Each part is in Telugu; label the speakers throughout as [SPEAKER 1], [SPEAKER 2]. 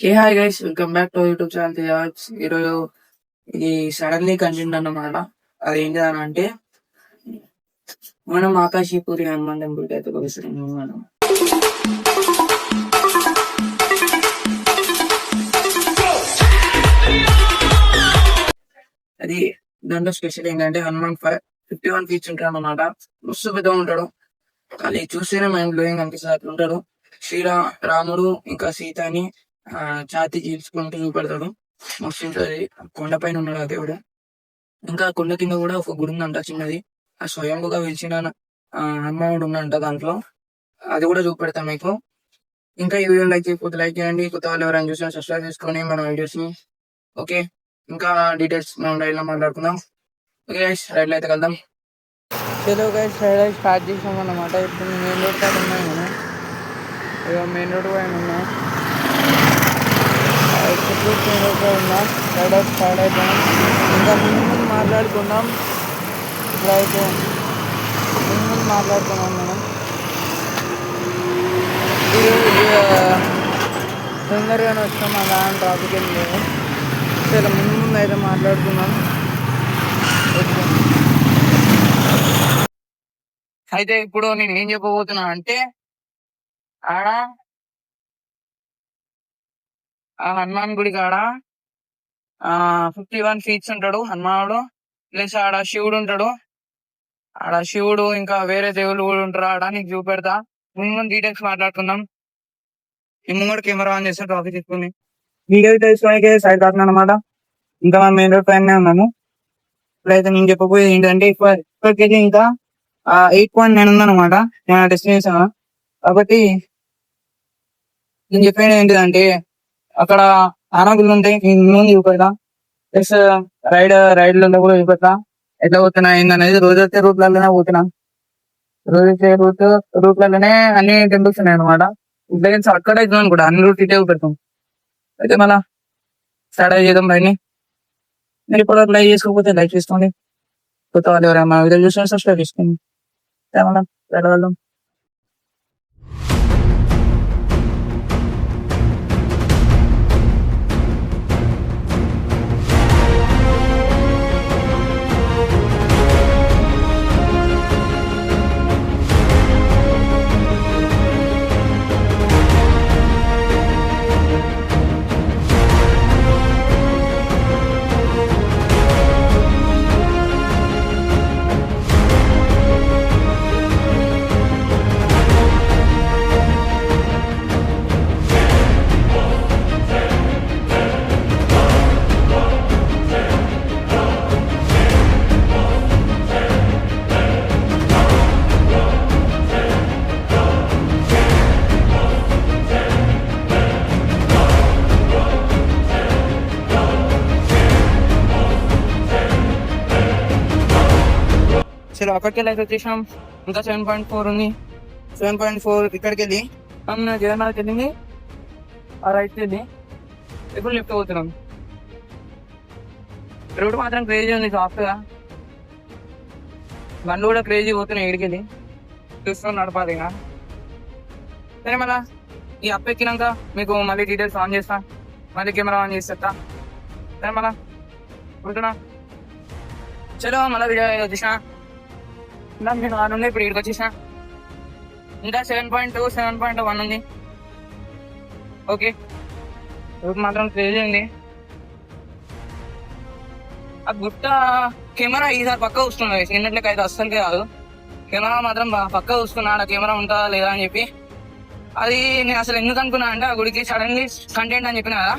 [SPEAKER 1] Hey hi guys, welcome back to YouTube channel Tejas. ఈరోజు ఇది సడన్లీ కంటెంట్ అన్నమాట. అది ఏంటి అని అంటే మనం ఆకాశీపూరి హనుమాన్ టెంపుల్ కి అయితే కొలుస్తున్నాం మనం. అది దాంట్లో స్పెషల్ ఏంటంటే హనుమాన్ 51 ఫీట్స్ ఉంటాడు అన్నమాట. మస్తు పెద్దగా ఉంటాడు. అది చూస్తేనే మైండ్ బ్లోయింగ్ అనిపిస్తుంది. అట్లా ఉంటాడు. రాముడు ఇంకా సీతని ఛాతీ చీల్చుకుంటూ చూపెడతాడు. మస్తు ఉంటది. కొండపైన ఉన్నాడు ఆ దేవుడు. ఇంకా కొండ కింద కూడా ఒక గుడి ఉందంట చిన్నది. ఆ స్వయంభుగా వెలిసిన హనుమానుడు ఉందంట దాంట్లో. అది కూడా చూపెడతాం మీకు. ఇంకా ఈ వీడియో లైక్ చేయకపోతే లైక్ చేయండి. కొత్త వాళ్ళు ఎవరైనా చూసినా సబ్స్క్రైబ్ చేసుకొని మన వీడియోస్ ని. ఓకే, ఇంకా డీటెయిల్స్ మనం రైడ్ లో మాట్లాడుకుందాం. ఓకే గైస్, రైడ్ లో అయితే కలుద్దాం. చలో గైస్, రైడ్ స్టార్ట్ చేసాం అన్నమాట. ఇప్పుడు మెయిన్ రోడ్ కాడ ఉన్నాయి మనం. మెయిన్ రోడ్ పైన ఉన్నాం. ఉన్నా రైడర్ స్టార్ట్ అయిపోయినాం. ఇంకా ముందు మాట్లాడుకున్నాం. ఇప్పుడైతే ముందు మాట్లాడుకున్నాం మనం. తొందరగానే వచ్చాం. అలా ట్రాఫిక్ ఏం లేదు. చాలా ముందు అయితే మాట్లాడుకున్నాం. అయితే ఇప్పుడు నేను ఏం చెప్పబోతున్నా అంటే ఆడ ఆ హనుమాన్ గుడి కాడ 51 ఫీట్స్ ఉంటాడు హనుమానుడు. ప్లస్ ఆడ శివుడు ఉంటాడు. ఆడ శివుడు ఇంకా వేరే దేవుళ్ళు కూడా ఉంటారు ఆడ. నీకు చూపెడతా. ముందు డీటెయిల్స్ మాట్లాడుకుందాం. ఈ ముంగడు కెమెరా ఆన్ చేస్తే ట్రాఫిక్ తీసుకుని వీడియో తెలుసుకోవడానికి సైడ్ కాకుండా అనమాట. ఇంకా మనం మెయిన్ రోడ్ పైన ఉన్నాము. ఇప్పుడైతే నేను చెప్పబోయేది ఏంటంటే ఇప్పటికైతే ఇంకా 8.9 ఉందన్నమాట డెస్టినేషన్. కాబట్టి నేను చెప్పేది ఏంటిదంటే అక్కడ ఆనగుళ్ళు ఉంటాయి. ముందు చూపెడతా. ప్లస్ రైడ్లలో కూడా చూపెడతా. ఎట్లా పోతున్నా ఏందనేది. రోజైతే రూట్లలోనే పోతున్నా. రోజైతే రూట్లలోనే అన్ని టెంపుల్స్ ఉన్నాయి అనమాట. ఇప్పుడు అక్కడ అయితే కూడా అన్ని రూట్ ఇటే పెడతాం. అయితే మళ్ళా స్టార్ట్ చేద్దాం రైడ్ని. మీరు ఇప్పుడు లైక్ చేసుకోకపోతే లైక్ చేసుకోండి. కొత్త వాళ్ళు ఎవరైనా వీడియో చూసిన సబ్స్క్రైబ్ చేసుకోండి. మళ్ళీ వెళ్దాం. సరే, అక్కడికి వెళ్ళి అయితే వచ్చేసాం. ఇంకా 7.4 ఉంది. 7.4 ఇక్కడికి వెళ్ళి జగన్నాథ్ వెళ్ళింది. ఆ రైట్ వెళ్ళి ఇప్పుడు లెఫ్ట్ పోతున్నాం. రోడ్ మాత్రం క్రేజీ ఉంది. సాఫ్ట్గా బండ్లు కూడా క్రేజీ పోతున్నాయి. ఇక్కడికి వెళ్ళి చూసుకొని నడపాలి. ఇక సరే, మళ్ళా ఈ అప్ ఎక్కినాక మీకు మళ్ళీ డీటెయిల్స్ ఆన్ చేస్తా. మళ్ళీ కెమెరా ఆన్ చేస్తా. సరే, మళ్ళా ఉంటున్నా. చలో, మళ్ళీ వీడియో వచ్చేసిన. నేను ఆనుంది. ఇప్పుడు ఇక్కడికి వచ్చేసా. ఇంకా 7.2 7.1 ఉంది. ఓకే, ఇప్పుడు మాత్రం క్రేజీ ఉంది. ఆ గుట్ట కెమెరా ఈసారి పక్క వస్తుంది. చిన్నట్లకి అయితే అస్సలకే కాదు. కెమెరా మాత్రం పక్క చూస్తున్నా. ఆ కెమెరా ఉంటుందా లేదా అని చెప్పి. అది నేను అసలు ఎందుకు అనుకున్నా అంటే ఆ గుడికి సడన్లీ కంటెంట్ అని చెప్పిన కదా.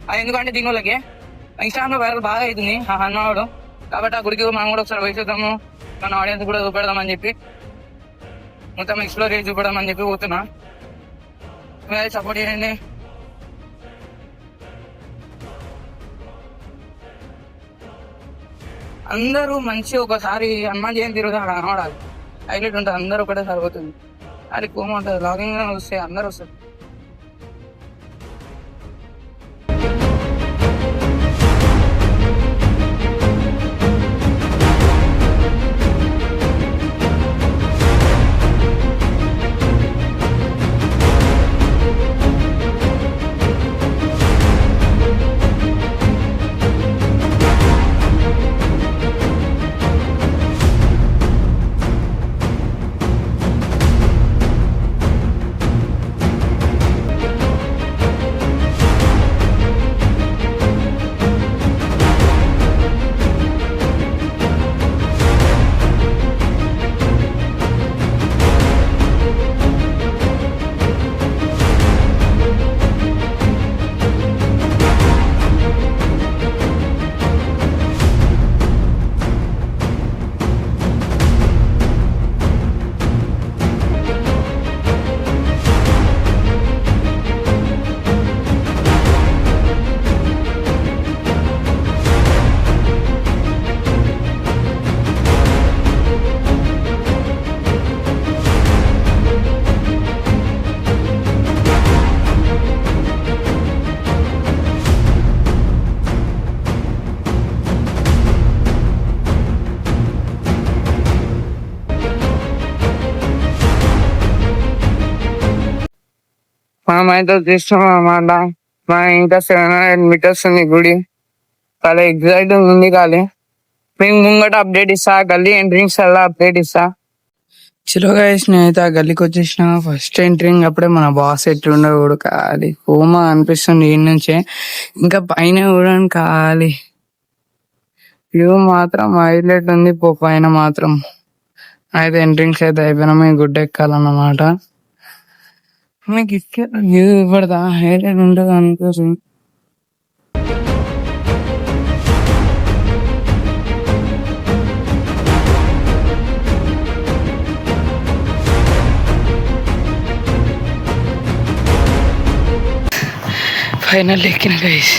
[SPEAKER 1] అది ఎందుకంటే దీనిలోకి ఇన్స్టాగ్రామ్ లో వైరల్ బాగా అవుతుంది ఆ హనుమానుడు. కాబట్టి ఆ గుడికి మనం కూడా ఒకసారి వేసేద్దాము, మన ఆడియన్స్ కూడా చూపెడదామని చెప్పి, మొత్తం ఎక్స్ప్లోర్ చేసి చూపెడదామని చెప్పి పోతున్నా. సపోర్ట్ చేయండి. అందరూ మంచి ఒకసారి హనుమాన్ జయంతి రోజు అక్కడ కనబడాలి. హైలైట్ ఉంటుంది. అందరూ ఒకటే సరిపోతుంది. అది కోమ ఉంటుంది. లాగింగ్ వస్తే అందరూ వస్తారు. మనమైతే చూస్తున్నాం అన్నమాట. ఇంకా 700 meters ఉంది గుడి. చాలా ఎగ్జైటింగ్ ఉంది. కానీ మీకు ముంగట అప్డేట్ ఇస్తా, గల్లీ ఎంట్రింగ్స్ అలా అప్డేట్ ఇస్తా. చలో గైస్, నేనైతే ఆ గల్లీకి వచ్చేసిన. ఫస్ట్ ఎంట్రింగ్ అప్పుడే మన బాస్ ఎట్లుండో కూడా ఖాళీ హోమా అనిపిస్తుంది ఈ నుంచే. ఇంకా పైన కూడా ఖాళీ వ్యూ మాత్రం హైలైట్ ఉంది. పైన మాత్రం అయితే ఎంట్రింగ్స్ అయితే అయిపోయినా మేము గుడ్డ ఎక్కాలన్నమాట. మీకు ఇచ్చే వ్యూ ఇవ్వడదా హైలైట్ ఉంటుంది అనుకోసం. ఫైనల్ ఎక్కిన గైస్,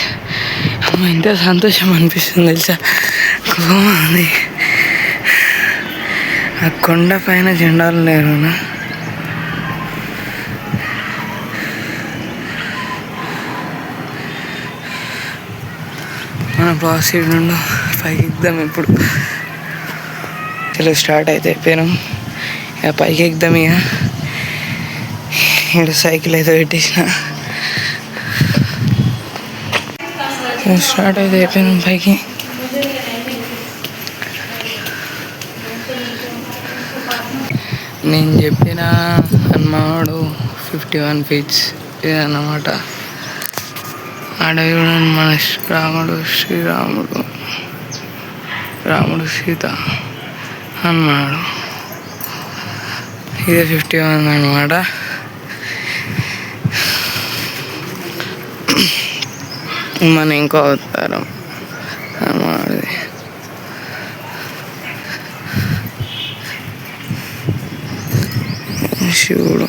[SPEAKER 1] అమ్మ ఎంత సంతోషం అనిపిస్తుంది తెలుసా. ఉంది ఆ కొండ పైన జెండాలు లేరు. మన బాస్ నుండి పైకి ఎక్కుదాం ఇప్పుడు. చలో స్టార్ట్ అయితే అయిపోయినాం. ఇక పైకి ఎక్కుదాం. ఇక ఇక్కడ సైకిల్ అయితే పెట్టేసిన. స్టార్ట్ అయితే అయిపోయినాం పైకి. నేను చెప్పిన హనుమానుడు 51 feet ఇదన్నమాట. అడవి మన శ్రీరాముడు సీత హనుమానుడు. ఇదే 51 అన్నమాట. మన ఇంకో అవతారం హనుమానుడిది. శివుడు.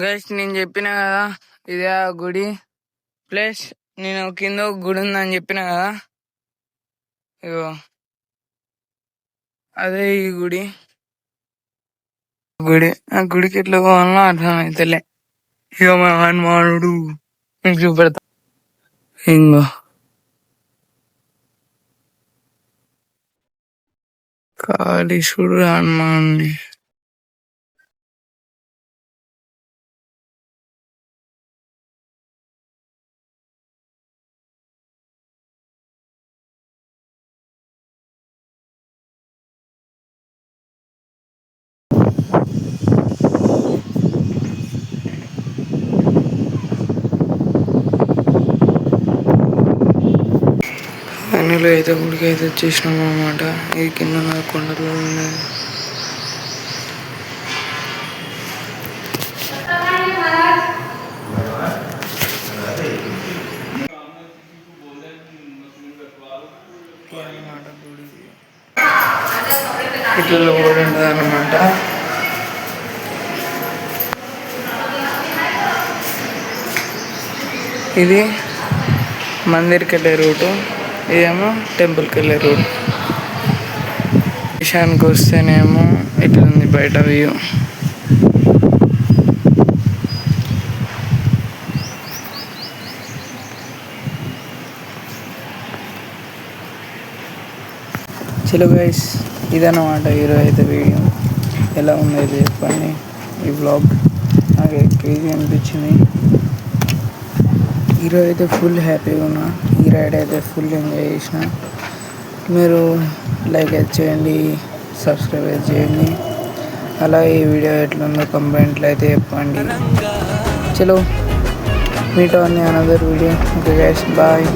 [SPEAKER 1] గైస్, నేను చెప్పిన కదా ఇదే ఆ గుడి. ప్లస్ నేను కింద ఒక గుడి ఉందని చెప్పిన కదా, ఇగో అదే ఈ గుడి. ఆ గుడికి ఎట్లా పోవాలో అర్థమైతలే. ఇక మా హనుమానుడు మీకు చూపెడతా. ఇంకో కాళీశుడు హనుమాన్ని. ఫైనల్ అయితే గుడికి అయితే వచ్చేసినాము అన్నమాట. ఇది కింద కొండలో ఉండేది. ఇట్లా కూడా ఉంటుంది అన్నమాట. ఇది మందిర్కి వెళ్ళే రూటు, ఇదేమో టెంపుల్కి వెళ్ళే రూట్. విషయానికి వస్తేనేమో ఇట్లా ఉంది బయట వ్యూ. చలో గైస్, ఇదన్నమాట ఈరోజు అయితే వీడియో. ఎలా ఉన్నది చెప్పండి. ఈ వ్లాగ్ నాకు క్రేజీ అనిపించింది. ఈరోజు అయితే ఫుల్ హ్యాపీగా ఉన్నా. ఈ రైడ్ అయితే ఫుల్ ఎంజాయ్ చేసిన. మీరు లైక్ అయితే చేయండి, సబ్స్క్రైబ్ అయితే చేయండి. అలాగే ఈ వీడియో ఎట్లుందో కంప్లైంట్లు అయితే చెప్పండి. చలో meet on another video. Okay guys, bye.